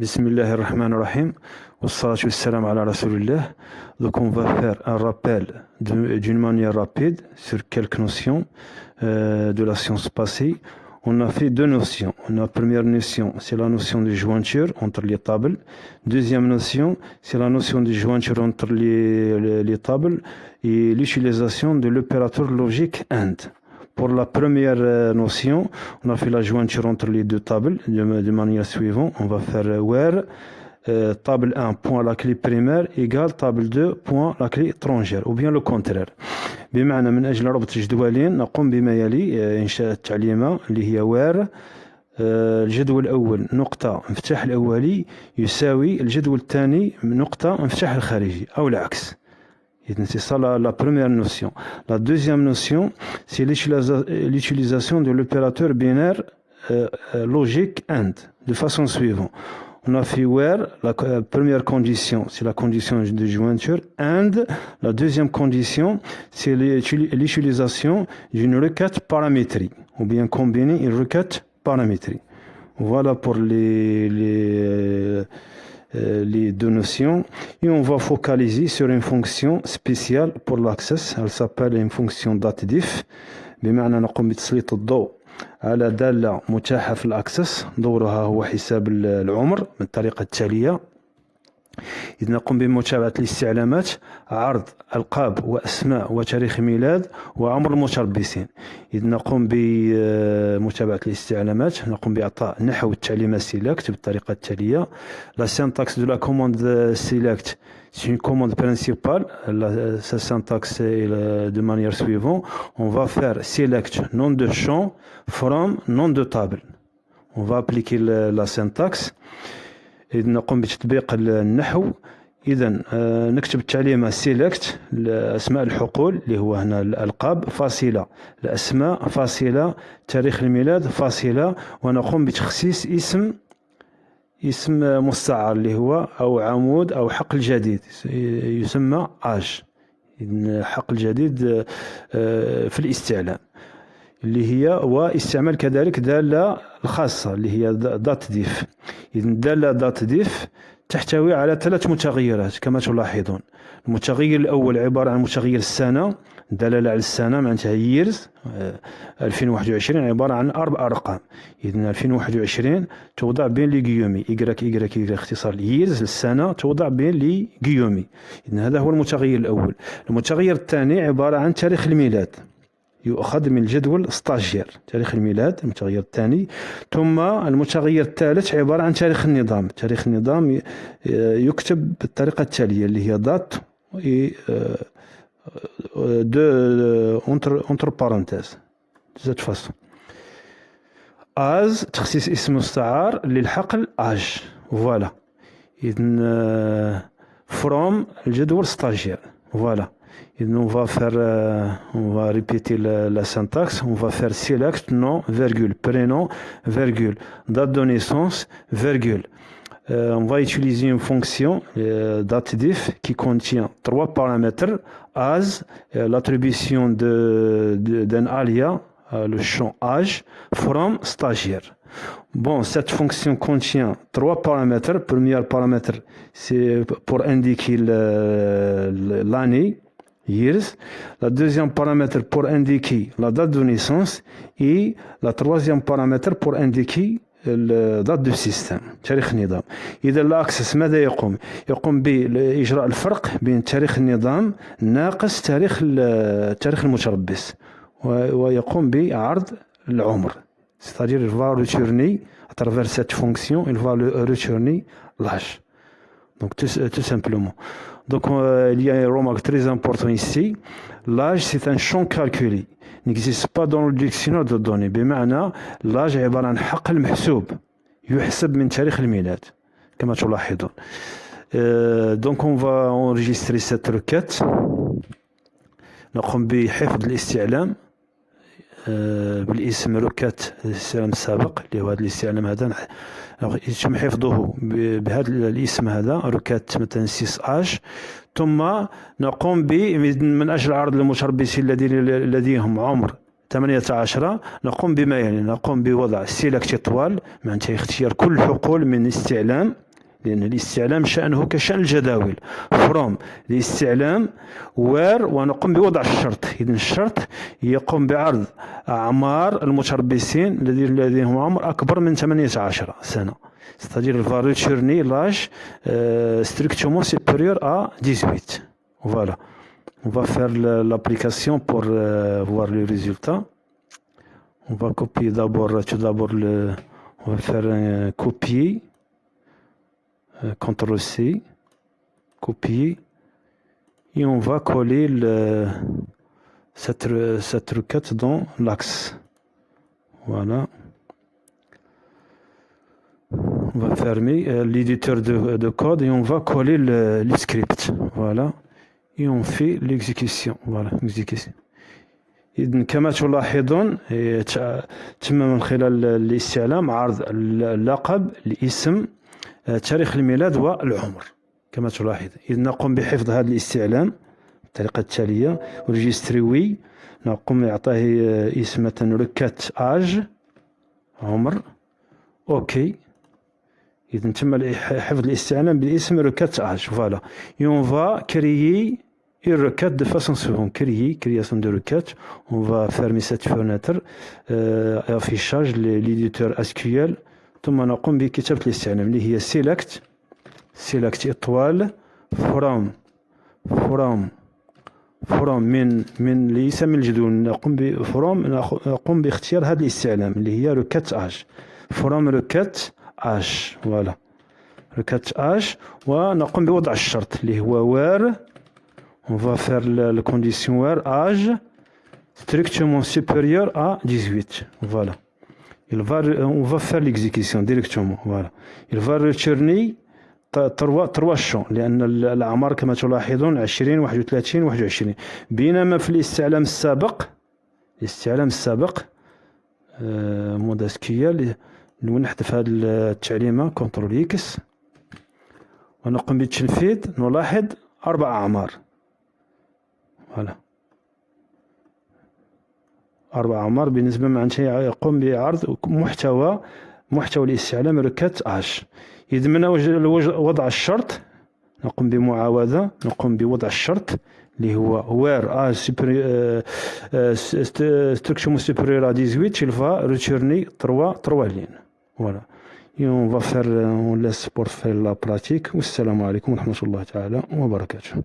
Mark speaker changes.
Speaker 1: Bismillahir Rahmanir Rahim. Wassalatu wassalam ala Rasulillah. Donc on va faire un rappel d'une manière rapide sur quelques notions de la science passée. On a fait deux notions. La première notion, c'est la notion de jointure entre les tables. Deuxième notion, c'est la notion de jointure entre les tables et l'utilisation de l'opérateur logique AND. Pour la première notion, on a fait la jointure entre les deux tables de manière suivante. On va faire where table 1 point la clé primaire égale table 2 point la clé étrangère ou bien le contraire. بمعنى من أجل ربط الجدولين نقوم بما يلي إنشاء التعليمة اللي هي where الجدول الأول نقطة مفتاح الأولي يساوي الجدول الثاني نقطة مفتاح الخارجي أو العكس. C'est ça la première notion. La deuxième notion, c'est l'utilisation de l'opérateur binaire logique AND de façon suivante. On a fait where, la première condition, c'est la condition de jointure, AND, la deuxième condition, c'est l'utilisation d'une requête paramétrique, ou bien combiner une requête paramétrique. Voilà pour les deux notions, et on va focaliser sur une fonction spéciale pour l'access. Elle s'appelle une fonction datediff. بمعنى نقوم بتسليط الضوء على دالة متاحة في الأكسس. دورها هو حساب العمر من الطريقة التالية. إذ نقوم بمتابعة الاستعلامات عرض ألقاب وأسماء وتاريخ ميلاد وعمر المتربصين. إذ نقوم بمتابعة الاستعلامات نقوم بإعطاء نحو التعليمة select بالطريقة التالية. La syntaxe de la commande select, c'est une commande principale. Sa syntaxe est de manière suivante. On va faire select nom de champ from nom de table. On va appliquer la syntaxe. إذا نقوم بتطبيق النحو. إذا نكتب التعليمة select أسماء الحقول اللي هو هنا الألقاب فاصلة الأسماء فاصلة تاريخ الميلاد فاصلة ونقوم بتخصيص اسم مستعار اللي هو أو عمود أو حقل جديد يسمى age. حقل جديد في الاستعلام اللي هي واستعمال كذلك دالة الخاصة اللي هي datediff. إذن الدالة datediff تحتوي على ثلاث متغيرات كما تلاحظون. المتغير الأول عبارة عن متغير السنة، دلالة على السنة معناتها years. 2021 عبارة عن 4 أرقام. إذن 2021 توضع بين لي جيومي y اختصار years السنة توضع بين لي جيومي. إذن هذا هو المتغير الأول. المتغير الثاني عبارة عن تاريخ الميلاد، يؤخذ من الجدول ستاجير تاريخ الميلاد المتغير الثاني. ثم المتغير الثالث عبارة عن تاريخ النظام. تاريخ النظام يكتب بالطريقة التالية اللي هي date entre parenthèses de cette façon. as تخصيص اسم مستعار للحقل age. فوالا. إذن from الجدول ستاجير. فوالا. On va répéter la syntaxe. On va faire select nom, virgule, prénom, virgule, date de naissance, virgule. On va utiliser une fonction datediff qui contient 3 paramètres. As, l'attribution d'un alias, le champ âge, from, stagiaire. Bon, cette fonction contient 3 paramètres. Premier paramètre, c'est pour indiquer l'année, years. La deuxième paramètre pour indiquer la date de naissance et la troisième paramètre pour indiquer la date du système تاريخ النظام. إذا الأكسس ماذا يقوم بإجراء الفرق بين تاريخ النظام ناقص تاريخ المتربص ويقوم بعرض العمر. C'est-à-dire il va retourner à travers cette fonction, il va retourner l'âge. Donc tout simplement. Donc il y a une remarque très importante ici. L'âge c'est un champ calculé. n'existe pas dans le dictionnaire de données. بمعنى l'âge عبارة عن حقل محسوب يحسب من تاريخ الميلاد كما تلاحظون. Donc on va enregistrer cette requête. نقوم بحفظ الاستعلام بالاسم ركات الاستعلام السابق اللي هو هذا الاستعلام هذا يتم حفظه بهذا الاسم هذا ركات مثلا 6 اج. ثم نقوم من اجل عرض المتربصين لديهم عمر 18 نقوم بما يلي. نقوم بوضع سيلكت طوال معناتها اختيار كل الحقول من استعلام لأن الاستعلام شأنه كشأن الجداول. from الاستعلام where ونقوم بوضع الشرط. إذن الشرط يقوم بعرض أعمار المتربصين الذين لديهم عمر أكبر من 18 سنة. C'est-à-dire il va returner l'âge strictement supérieur à 18. Voilà. On va faire l'application pour voir les résultats. On va copier tout d'abord on va faire un copier, CTRL-C, copier, et on va coller cette requête dans l'axe. Voilà. On va fermer l'éditeur de code et on va coller le script. Voilà. Et on fait l'exécution. Voilà, exécution. إذن كما تلاحظون تم من خلال الاستعلام عرض اللقب، الاسم، تاريخ الميلاد والعمر كما تلاحظ. إذن نقوم بحفظ هذا الاستعلام بالطريقة التالية. ريجستري وي، نقوم بإعطائه اسم مثلا ركات آج، عمر. أوكي. إذن تم حفظ الاستعلام بالاسم ركات آج. Voilà. Et on va créer une requête de façon suivante. Création de requête. On va fermer cette fenêtre. Affichage l'éditeur SQL. ثم نقوم بكتابة الاستعلام اللي هي select إطوال from من ليس من الجدول. نقوم باختيار هذا الاستعلام اللي هي requête age. from requête age. voilà. requête age. ونقوم بوضع الشرط اللي هو where. On va faire la condition where âge strictement supérieur à 18. Voilà. On va faire l'exécution directement. Voilà. Il va returner trois champs لأن الأعمار كما تلاحظون 20 31 21. بينما في الاستعلام السابق مود SQL نحذف هذه التعليمة كنترول إكس ونقوم بالتنفيذ. نلاحظ 4 أعمار. فوالا 4 أعمار بالنسبة معناتها يقوم بعرض محتوى الاستعلام ركات آج. إذا من وضع الشرط نقوم بمعاوضة. نقوم بوضع الشرط اللي هو where âge strictement supérieur à 18. il va returner 3 lignes. Voilà. Et on laisse pour faire la pratique. Wassalamu alaikum wa rahmatullahi ta'ala wa barakatuh.